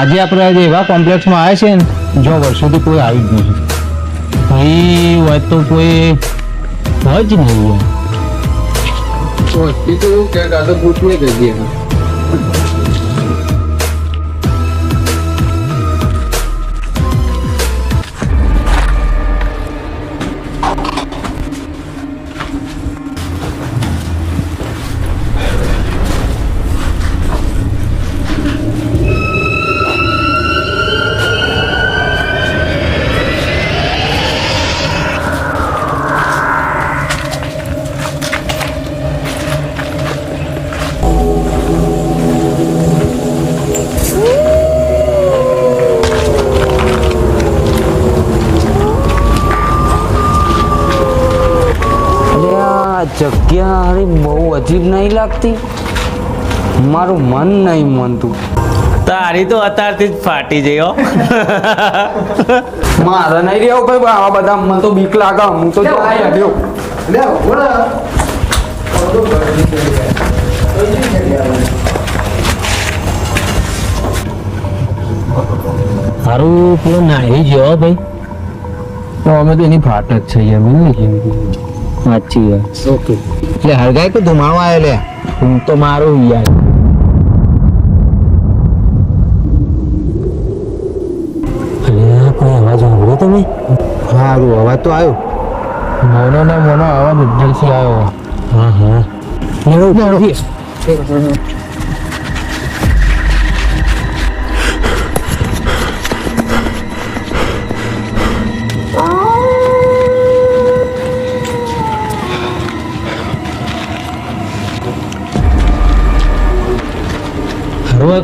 આજે આપણે એવા કોમ્પ્લેક્સમાં આવ્યા છે ને જો વર્ષોથી કોઈ આવી જ નથી. ભાઈ હોય તો કોઈ હોય જ નહીં. હોસ્પિટલ ક્યાંક આ તો પૂછવું જઈએ. જગ્યા અરે બહુ અજીબ નહીં લાગતી, મારું મન નહીં માનતું. તારી તો અત્યારથી જ ફાટી જઈ હો. મારે નહીં રહેવું ભાઈ આવા બધા, મને તો બીક લાગે. હું તો આવ્યો સારું પેલો નાહી ગયો ભાઈ. તો અમે તો એની ફાટ જ છે સાચી વાત. ઓકે એટલે હળગાય કે ધુમાડો આવ્યો લે હું તો મારું યાર. અરે કોઈ અવાજ સાંભળ્યો તમે? સારું અવાજ તો આવ્યો. મોનો ને મોનો અવાજ ઉજ્જલથી આવ્યો. હા હા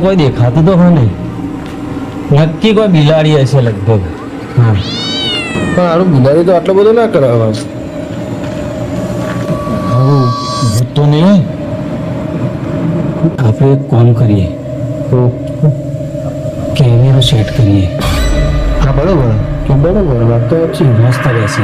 કોઈ દેખાતું તો હોય નહીં. નક્કી કોઈ બિલાડી હશે લગભગ. હા પણ આનું બિલાડી તો આટલો બધો ના કરે અવાજ. ભૂત તો નહીં. આપણે એક કામ કરીએ તો કેમેરો સેટ કરીએ. હા બરોબર વાત તો છે. મસ્ત રહેશે.